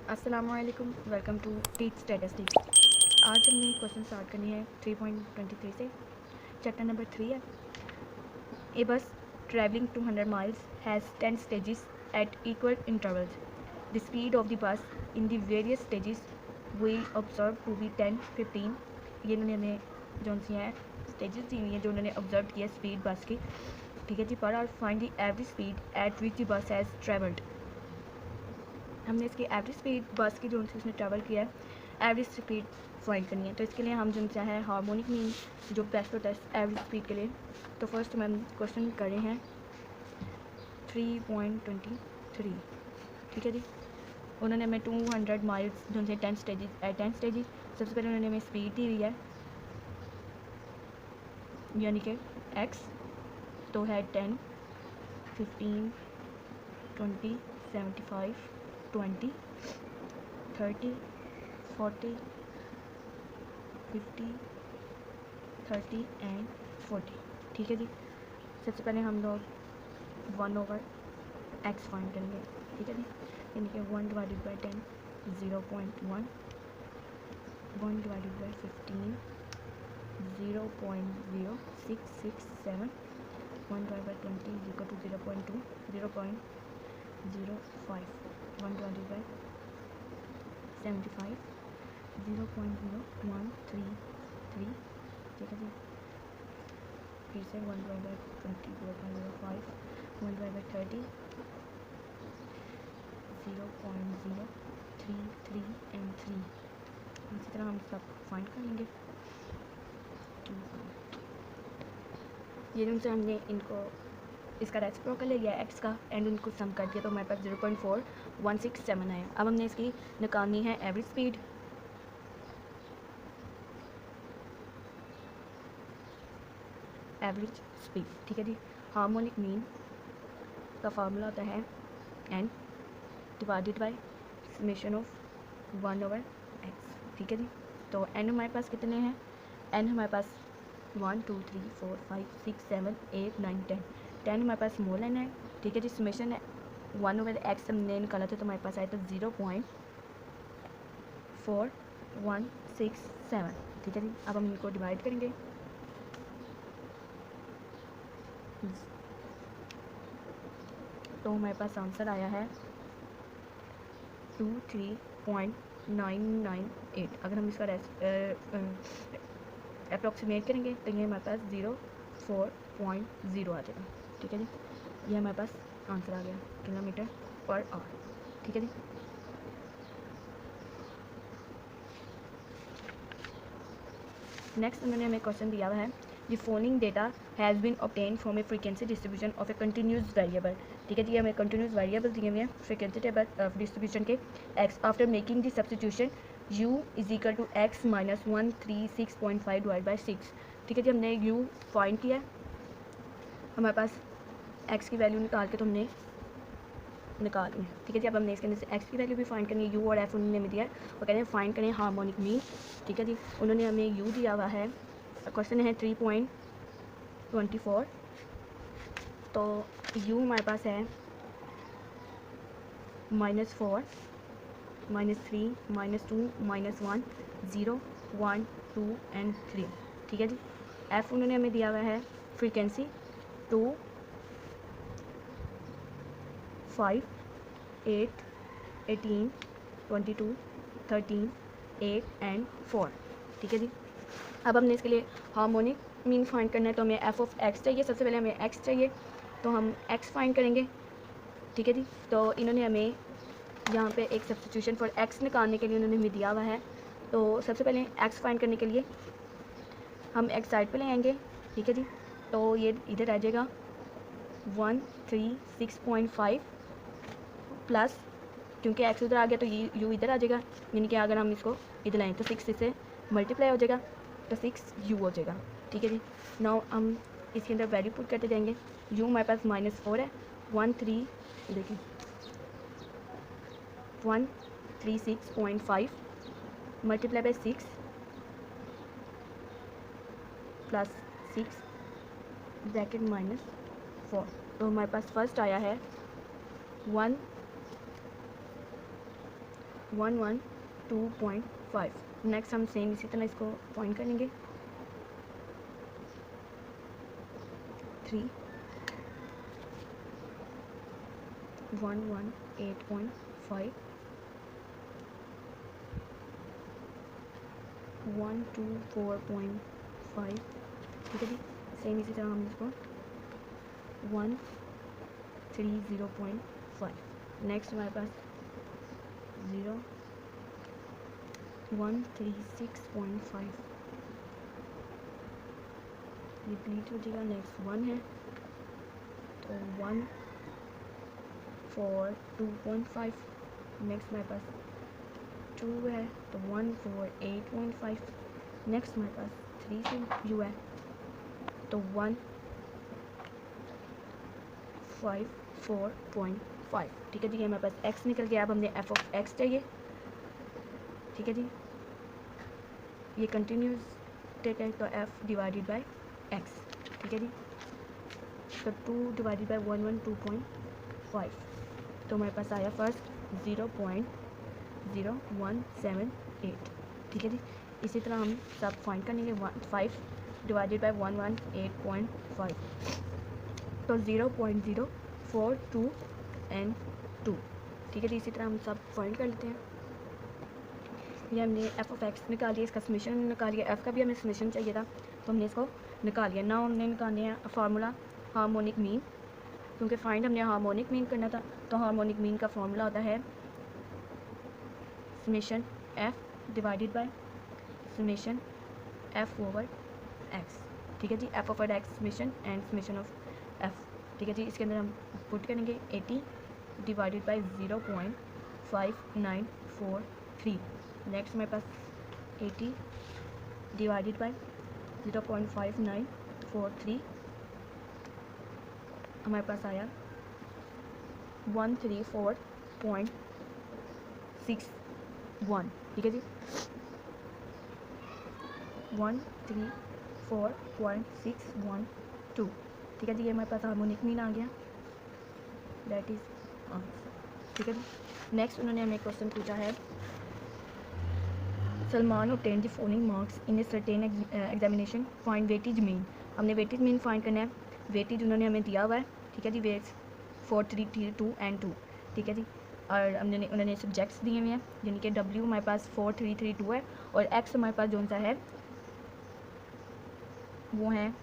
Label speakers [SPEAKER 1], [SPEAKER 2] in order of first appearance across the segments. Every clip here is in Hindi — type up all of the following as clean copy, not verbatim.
[SPEAKER 1] अस्सलामुअलैकुम, वेलकम टू टीच स्टैटिस्टिक्स। आज हमने क्वेश्चन स्टार्ट करनी है 3.23 से। चैप्टर नंबर 3 है। A bus travelling 200 miles has 10 stages at equal intervals. The speed of the bus in the various stages we observe to be 10, 15। ये इन्होंने हमें जो सी हैं स्टेजेस दी हुई हैं जो उन्होंने ऑब्जर्व किया स्पीड बस की। ठीक है जी। पर और find the average speed at which the bus has travelled. हमने इसकी एवरेज स्पीड बस की जो उसने ट्रैवल किया है एवरेज स्पीड फाइंड करनी है। तो इसके लिए हम जो है हार्मोनिक मीन जो बेस्ट होता है एवरेज स्पीड के लिए। तो फर्स्ट हम क्वेश्चन कर रहे हैं 3.23। ठीक है जी। उन्होंने हमें 200 माइल्स जो 10 स्टेजेस सबसे पहले उन्होंने हमें स्पीड दी हुई है यानी कि एक्स। तो है 10, 15, 20, 75, 20, 30, 40, 50, 30 एंड 40। ठीक है जी। सबसे पहले हम लोग 1/x फाइंड करेंगे। ठीक है जी। यानी कि 1 divided by 10 0.1, 1 divided by 15 0.0667, 1 divide by 20 is equal to 0.2, 0.05, 1 divided by 75 0.0133। ठीक है जी। फिर से 1 divide by 20 0.05, 1 divide by 30 0.033 and 3। इसी तरह हम सब फाइंड कर लेंगे। ये उनसे हमने इनको इसका रेसिप्रोकल ले लिया एक्स का एंड उनको सम कर दिया तो हमारे पास 0.4167 आया। अब हमने इसकी निकालनी है एवरेज स्पीड। एवरेज स्पीड ठीक है जी। हार्मोनिक मीन का फार्मूला होता है n divided by summation of 1/x। ठीक है जी। तो एन हमारे पास कितने हैं? एन हमारे पास 1 2 3 4 5 6 7 8 9 10। 10 हमारे पास स्मॉल एन है। ठीक है जी। समेशन है 1/x हमने निकाला था तो हमारे पास आया था 0.4167। ठीक है जी। अब हम इनको डिवाइड करेंगे। तो हमारे पास आंसर आया है 23.998। अगर हम इसका अप्रॉक्सीमेट करेंगे तो ये हमारे पास 04.0 आ जाएगा। ठीक है जी। ये हमारे पास आंसर आ गया किलोमीटर पर आवर। ठीक है जी। नेक्स्ट उन्होंने हमें क्वेश्चन दिया हुआ है the following data has been obtain from a frequency distribution of a continuous variable. ठीक है जी। हमें कंटिन्यूस वेरिएबल दिए हुए हैं फ्रीक्वेंसी टेबल डिस्ट्रीब्यूशन के x after making the substitution u is equal to x minus 136.5 divide by 6। ठीक है जी। हमने u फाइंड किया है। हमारे पास x की वैल्यू निकाल के तो हमने निकाल ली। ठीक है जी। अब हमने इसके अंदर से x की वैल्यू भी फाइंड करनी है। u और f उन्होंने हमें दिया है। वो कह रहे हैं फाइंड करें हार्मोनिक मीन। ठीक है जी। उन्होंने हमें u दिया हुआ है। क्वेश्चन है 3.24। तो u हमारे पास है -4, -3, -2, -1, 0, 1, 2 एंड 3। ठीक है जी। f उन्होंने हमें दिया हुआ है फ्रीक्वेंसी 2, 5, 8, 18, 22, 13, 8 एंड 4। ठीक है जी। अब हमने इसके लिए हार्मोनिक मीन फाइंड करना है तो हमें f ऑफ x चाहिए। सबसे पहले हमें x चाहिए तो हम x फाइंड करेंगे। ठीक है जी। तो इन्होंने हमें यहाँ पे एक सब्स्टिट्यूशन फॉर x निकालने के लिए उन्होंने हमें दिया हुआ है। तो सबसे पहले x फाइंड करने के लिए हम x साइड पे ले आएंगे। ठीक है जी। तो ये इधर आ जाएगा 136.5 प्लस क्योंकि x उधर आ गया तो ये u इधर आ जाएगा। यानी कि अगर हम इसको इधर लाएँ तो 6 से मल्टीप्लाई हो जाएगा तो 6u हो जाएगा। ठीक है जी। नाउ हम इसके अंदर वैल्यू पुट करते जाएंगे। u हमारे पास -4 है। 136.5 मल्टीप्लाई बाई 6 प्लस 6 ब्रैकेट -4। तो हमारे पास फर्स्ट आया है 1 112.5। नेक्स्ट हम सेम इसी तरह इसको पॉइंट करेंगे 3 118.5 124.5। ठीक है जी, सेम इसी तरह हम इसको 130.5। नेक्स्ट हमारे पास 0 136.5 रिपीट हो जाएगा। नेक्स्ट 1 है तो 142.5। नेक्स्ट हमारे पास 2 है तो 148.5। नेक्स्ट हमारे पास 3 से यू है तो 154.5। ठीक है जी, हमारे पास x निकल गया। अब हमने f ऑफ x चाहिए। ठीक है जी, ये कंटिन्यूस स्टेट है तो f डिवाइडेड बाय x। ठीक है जी, तो 2 डिवाइडेड बाय 112.5 तो हमारे पास आया फर्स्ट 0.0178। ठीक है जी, इसी तरह हम सब फाइंड करेंगे 5 डिवाइडेड बाय 118.5 तो 0.042 एंड 2। ठीक है जी, इसी तरह हम सब फाइंड कर लेते हैं। ये हमने एफ ऑफ एक्स निकाल लिया, इसका समेशन निकाल लिया। एफ़ का भी हमें समेशन चाहिए था तो हमने इसको निकाल लिया। ना हमने निकालने हैं फार्मूला हार्मोनिक मीन, क्योंकि फाइंड हमने हार्मोनिक मीन करना था। तो हार्मोनिक मीन का फार्मूला होता है summation F divided by summation F over X. ठीक है जी, F over X summation and summation of F. ठीक है जी, इसके अंदर हम पुट करेंगे 80 डिवाइडेड बाय 0.5943। नेक्स्ट हमारे पास 80 डिवाइडेड बाय 0.5943 हमारे पास आया 134.61। ठीक है जी, 134.612। ठीक है जी, ये हमारे पास हार्मोनिक मीन आ गया, दैट इज़ आंसर। ठीक है जी, नेक्स्ट उन्होंने हमें क्वेश्चन पूछा है Salman obtained the following marks in a certain examination, find weightage mean. हमने वेटेज मीन फाइंड करना है। वेटेज उन्होंने हमें दिया हुआ है। ठीक है जी, वेट्स 4 3 2 एंड 2। ठीक है जी, और हमने उन्होंने सब्जेक्ट्स दिए हुए हैं, यानी कि W हमारे पास 4 3 3 2 है और X हमारे पास जो सा है वो है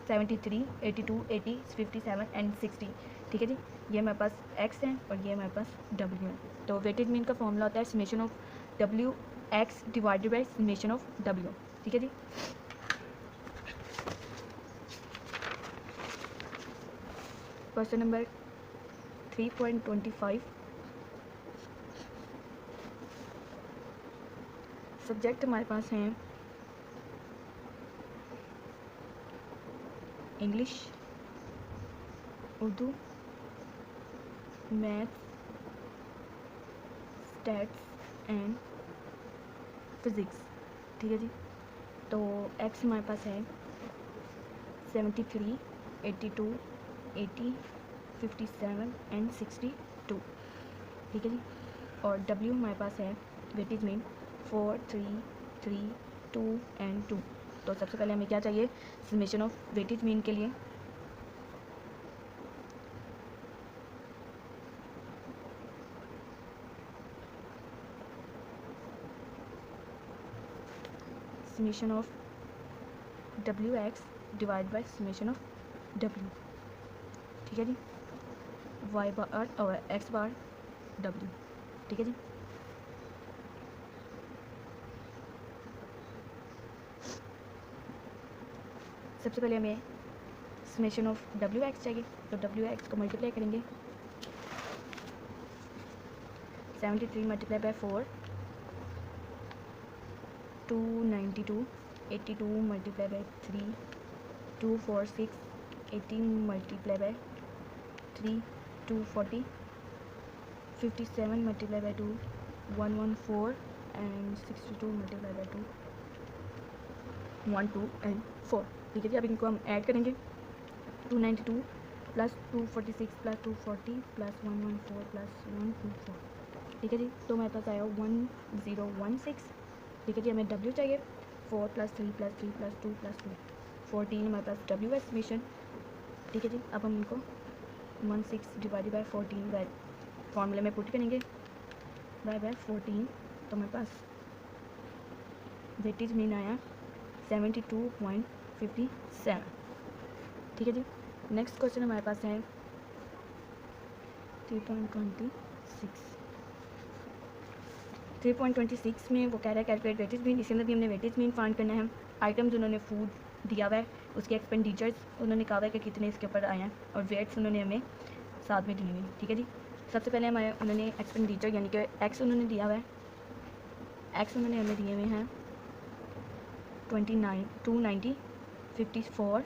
[SPEAKER 1] 73 82 80 57 एंड 60। ठीक है जी, ये हमारे पास X है और ये हमारे पास W है। तो वेटेज मीन का फॉर्मूला होता है summation of W x divided by summation of W। ठीक है जी, क्वेश्चन नंबर 3.25। सब्जेक्ट हमारे पास हैं English, Urdu, maths, stats and physics. ठीक है जी, तो एक्स हमारे पास है 73 82 80 57 एंड 62। ठीक है जी, और W हमारे पास है वेटेज मीन 4 3 3 2 एंड 2। तो सबसे पहले हमें क्या चाहिए समेशन ऑफ वेटेज मीन के लिए summation of WX divide by summation of W। ठीक है जी, Y बार और X बार W। ठीक है जी, सबसे पहले हमें समेशन ऑफ WX चाहिए, तो WX को मल्टीप्लाई करेंगे 73 multiply by 4 292 82 multiply by 3 246 18 multiply by 3 240 57 multiply by 2 114 and 62 multiply by 2 1 2 and 4। ठीक है जी, अब इनको हम ऐड करेंगे 292 प्लस 246 प्लस 240 प्लस 114 प्लस 124। ठीक है जी। तो हमारे पास आया 1016। ठीक है जी, हमें W चाहिए 4 + 3 + 3 + 2 + 2 14 हमारे पास W एस्टिमेशन। ठीक है जी, अब हम इनको 16 डिवाइडेड बाय 14 बाय फॉर्मूले में पुट करेंगे बाय 14। तो हमारे पास वेटेज मीन आया 72.57। ठीक है जी। नेक्स्ट क्वेश्चन हमारे पास है 3.26 में वो कह रहा है कैलकुलेट वेटेज मीन। इसके अंदर भी हमने वेटेज मीन फाइंड करना है। आइटम्स उन्होंने फूड दिया हुआ है, उसके एक्सपेंडिचर्स उन्होंने कहा हुआ है कि कितने इसके ऊपर आए हैं, और वेट्स उन्होंने हमें साथ में दिए हुए। ठीक है जी। सबसे पहले हमारे उन्होंने एक्सपेंडिचर यानी कि एक्स उन्होंने दिया हुआ है। एक्स उन्होंने हमें दिए हुए हैं 29, 290, 54,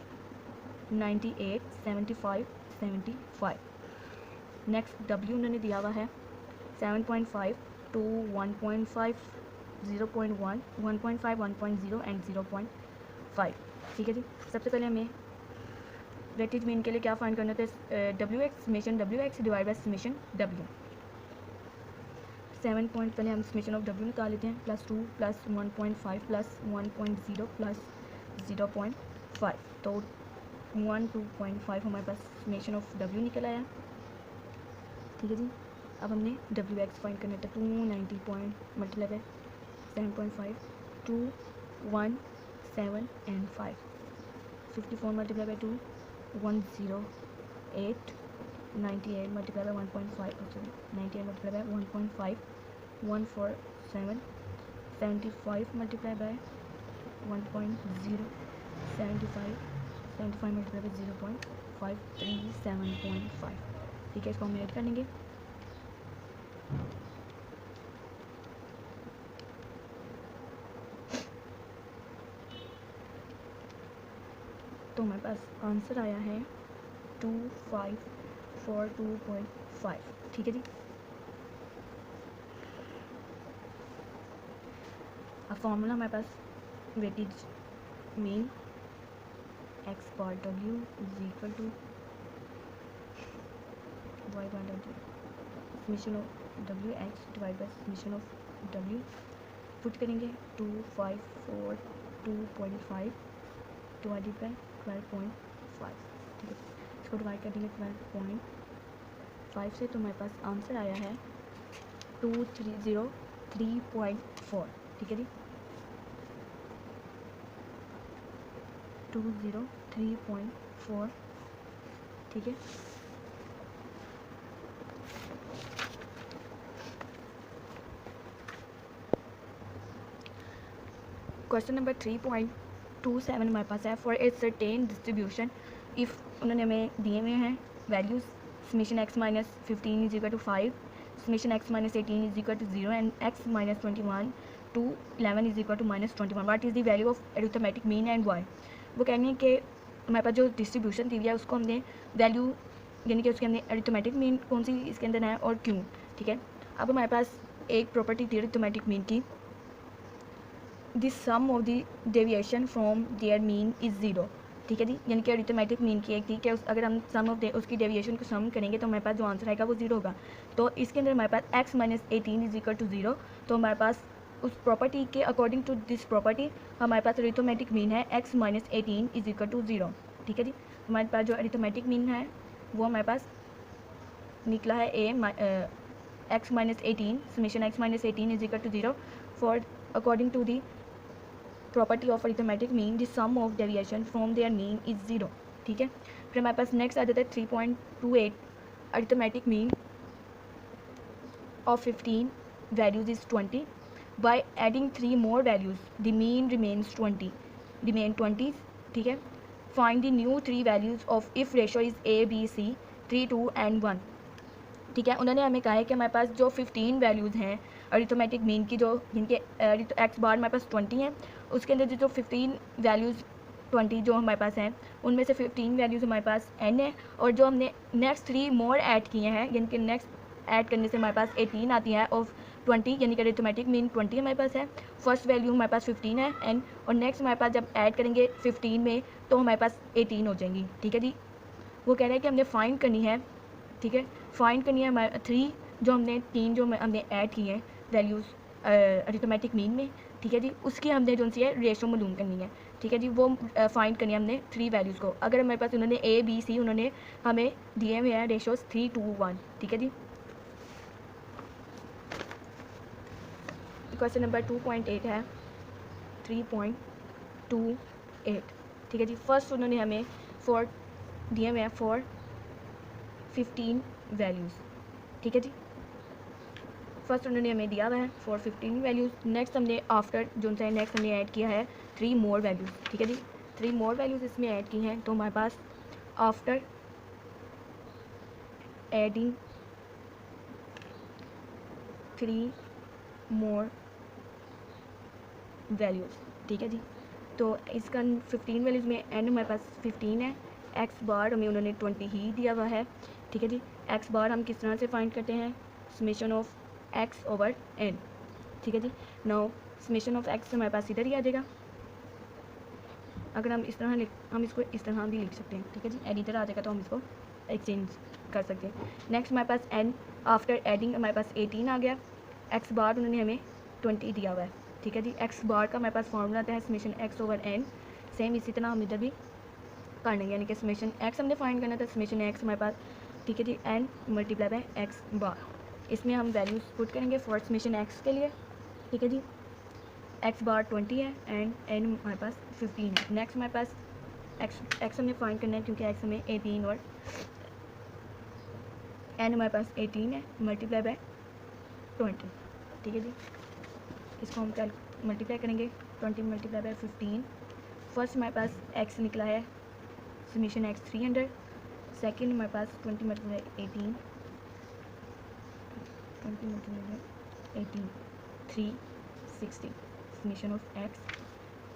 [SPEAKER 1] 98, 75, 75। नेक्स्ट W उन्होंने दिया हुआ है 7.5 to 1.5, 0.1, 1.5, 1.0 एंड 0.5। ठीक है जी। सबसे पहले हमें वेटेज मीन के लिए क्या फाइंड करना था, W x summation W X divide by summation W। 7 point पहले हम समेशन ऑफ W निकाल लेते हैं, +2 + 1.5 + 1.0 + 0.5। तो 1, 2.5 हमारे पास समेशन ऑफ W निकल आया। ठीक है जी। अब हमने W एक्स फाइंड करना था 290 point multiply by 7.5 2 1 7 and 5 54 multiply by 2 108 98 multiply by 1.5 98 multiply by 1.5 147 75 multiply by 1.0 75 75 multiply by 0.537.5। ठीक है, इसको हम ऐड कर लेंगे। तो हमारे पास आंसर आया है 2542.5। ठीक है जी। अब फॉर्मूला हमारे पास weightage mean x bar W is equal to y bar W summation of W X divide by summation of W put करेंगे 2542.5 डिवाइडेड बाय 12.5। ठीक है, इसको डिवाइड कर देंगे 12.5 से। तो हमारे पास आंसर आया है 2303.4। ठीक है जी, 203.4। ठीक है। क्वेश्चन नंबर 3.27 हमारे पास है for a certain distribution if उन्होंने हमें दिए हुए हैं values summation x - 15 is equal to 5, summation x - 18 is equal to 0 and x - 21 to 11 is equal to -21। What is the value of arithmetic mean and y. वो कहेंगे कि हमारे पास जो डिस्ट्रीब्यूशन दी हुई है उसको हमने वैल्यू यानी कि उसके अंदर अरिथमेटिक मीन कौन सी इसके अंदर है और क्यों। ठीक है, अब हमारे पास एक प्रॉपर्टी थी अरिथमेटिक मीन की, the sum of the deviation from their mean is 0। ठीक है जी, यानी कि अरिथमेटिक मीन की एक थी कि अगर हम सम ऑफ उसकी डेविएशन को सम करेंगे तो हमारे पास जो आंसर आएगा वो 0 होगा। तो इसके अंदर हमारे पास x - 18 इज इक्वल टू 0। तो हमारे पास उस प्रॉपर्टी के अकॉर्डिंग टू दिस प्रॉपर्टी हमारे पास अरिथमेटिक मीन है x - 18 इज इक्वल टू 0। ठीक है जी, हमारे पास जो अरिथमेटिक मीन है वो हमारे पास निकला है x - 18 summation x - 18 is equal to 0 for according to the property of arithmetic mean the sum of deviation from their mean is 0। ठीक है, फिर हमारे पास नेक्स्ट आ जाता है 3.28 arithmetic mean of 15 values is 20 by adding 3 more values the mean remains 20 remain 20। ठीक है, find the new 3 values of if ratio is A B C 3 2 and 1। ठीक है, उन्होंने हमें कहा है कि हमारे पास जो 15 वैल्यूज़ हैं अरिथमेटिक मीन की, जो जिनके एक्स बार हमारे पास 20 हैं, उसके अंदर जो 15 वैल्यूज़ 20 जो हमारे पास हैं उनमें से 15 वैल्यूज़ हमारे पास n है, और जो हमने नेक्स्ट 3 more ऐड किए हैं यानी कि नेक्स्ट ऐड करने से हमारे पास 18 आती है ऑफ 20 यानी कि अरिथमेटिक मीन 20 हमारे पास है। फर्स्ट वैल्यू हमारे पास 15 है n, और नेक्स्ट हमारे पास जब ऐड करेंगे 15 में तो हमारे पास 18 हो जाएंगी। ठीक है जी, वो कह रहे हैं कि हमने फाइंड करनी है। ठीक है, फाइंड करनी है हमारे 3 जो हमने हमने ऐड की हैं वैल्यूज़ अरिथमेटिक मीन में, ठीक है जी, उसकी हमने जो सी है रेशो मालूम करनी है, ठीक है जी, वो फाइंड करनी है हमने 3 वैल्यूज़ को। अगर हमारे पास उन्होंने A B C उन्होंने हमें दिए हुए हैं रेशोज़ 3 2 1, ठीक है जी। क्वेश्चन नंबर 2.8 है 3.28, ठीक है जी। फर्स्ट उन्होंने हमें फॉर दिए हुए हैं फॉर 15 वैल्यूज़, ठीक है जी। फर्स्ट उन्होंने हमें दिया हुआ है फॉर 15 वैल्यूज़। नेक्स्ट हमने आफ्टर जो सा नेक्स्ट हमने ऐड किया है 3 मोर वैल्यूज़, ठीक है जी। 3 मोर वैल्यूज़ इसमें ऐड की हैं, तो हमारे पास आफ्टर एडिंग 3 मोर वैल्यूज़, ठीक है जी। तो इसका 15 वैल्यूज़ में एन हमारे पास 15 है। एक्स बार हमें उन्होंने 20 ही दिया हुआ है, ठीक है जी। एक्स बार हम किस तरह से फाइंड करते हैं, summation of x over n, ठीक है जी। नाउ समेशन ऑफ एक्स हमारे पास इधर ही आ जाएगा। अगर हम इस तरह हम इसको इस तरह भी लिख सकते हैं, ठीक है जी। एन इधर आ जाएगा तो हम इसको एक्सचेंज कर सकते हैं। नेक्स्ट हमारे पास एन आफ्टर एडिंग हमारे पास 18 आ गया। एक्स बार उन्होंने हमें 20 दिया हुआ है, ठीक है जी। एक्स बार का हमारे पास फॉर्मूला आता है summation x over n. Same इसी तरह हम इधर भी कर लेंगे, यानी कि समेशन एक्स हमने फाइंड करना था, समेशन एक्स हमारे पास, ठीक है जी, एन मल्टीप्लाई बाय एक्स बार। इसमें हम वैल्यूज पुट करेंगे फॉर समेशन एक्स के लिए, ठीक है जी। एक्स बार 20 है एंड एन हमारे पास 15 है। नेक्स्ट हमारे पास एक्स हमने फाइंड करना है, क्योंकि एक्स हमें 18 और एन हमारे पास 18 है मल्टीप्लाई बाय 20, ठीक है जी। इसको हम मल्टीप्लाई करेंगे 20 मल्टीप्लाई बाय 15। फर्स्ट हमारे पास एक्स निकला है समीशन एक्स 300। सेकेंड हमारे पास 20 multiply 18 360 summation of x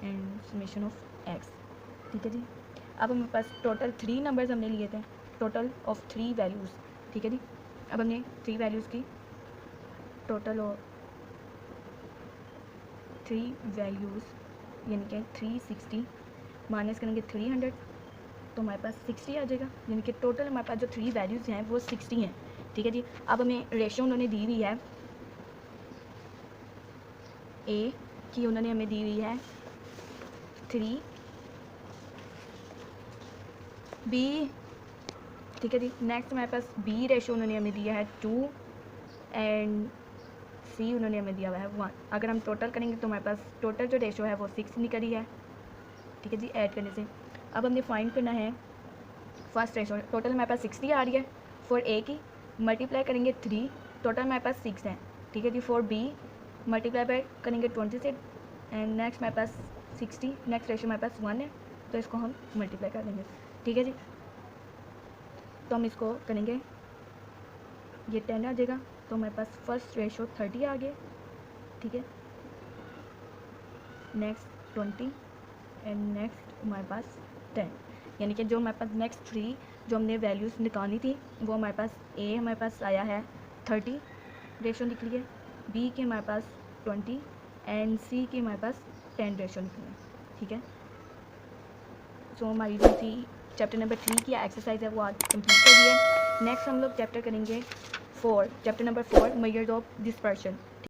[SPEAKER 1] and summation of x, ठीक है जी। अब हमारे पास टोटल 3 नंबर्स हमने लिए थे, टोटल ऑफ 3 वैल्यूज़, ठीक है जी। अब हमने 3 वैल्यूज़ की टोटल ऑफ 3 वैल्यूज़ यानी कि 360 माइनस करेंगे 300 तो हमारे पास 60 आ जाएगा, यानी कि टोटल हमारे पास जो 3 वैल्यूज़ हैं वो 60 हैं, ठीक है जी। अब हमें रेशो उन्होंने दी हुई है ए की, उन्होंने हमें दी हुई है 3B, ठीक है जी। नेक्स्ट हमारे पास बी रेशो उन्होंने हमें दिया है 2 एंड सी उन्होंने हमें दिया हुआ है 1। अगर हम टोटल करेंगे तो हमारे पास टोटल जो रेशो है वो 6 निकली है, ठीक है जी, ऐड करने से। अब हमने फाइंड करना है फर्स्ट रेशो। टोटल हमारे पास 60 आ रही है फॉर ए की, मल्टीप्लाई करेंगे 3, टोटल हमारे पास 6 है, ठीक है जी। फॉर बी मल्टीप्लाई बाय करेंगे 20 से एंड नेक्स्ट हमारे पास 60, नेक्स्ट रेशो हमारे पास 1 है तो इसको हम मल्टीप्लाई कर देंगे, ठीक है जी। तो हम इसको करेंगे, ये 10 आ जाएगा तो हमारे पास फर्स्ट रेशो 30 आ गया, ठीक है। नेक्स्ट 20 एंड नेक्स्ट हमारे पास 10, यानी कि जो हमारे पास नेक्स्ट 3 जो हमने वैल्यूज़ निकालनी थी वो हमारे पास ए हमारे पास आया है 30 रेशो निकली है, बी के हमारे पास 20 एंड सी के हमारे पास 10 रेशो निकली है, ठीक है। सो हमारी जो सी चैप्टर नंबर 3 की एक्सरसाइज है वो आज कंप्लीट कर दी है। नेक्स्ट हम लोग चैप्टर करेंगे 4, chapter number 4 measures of dispersion.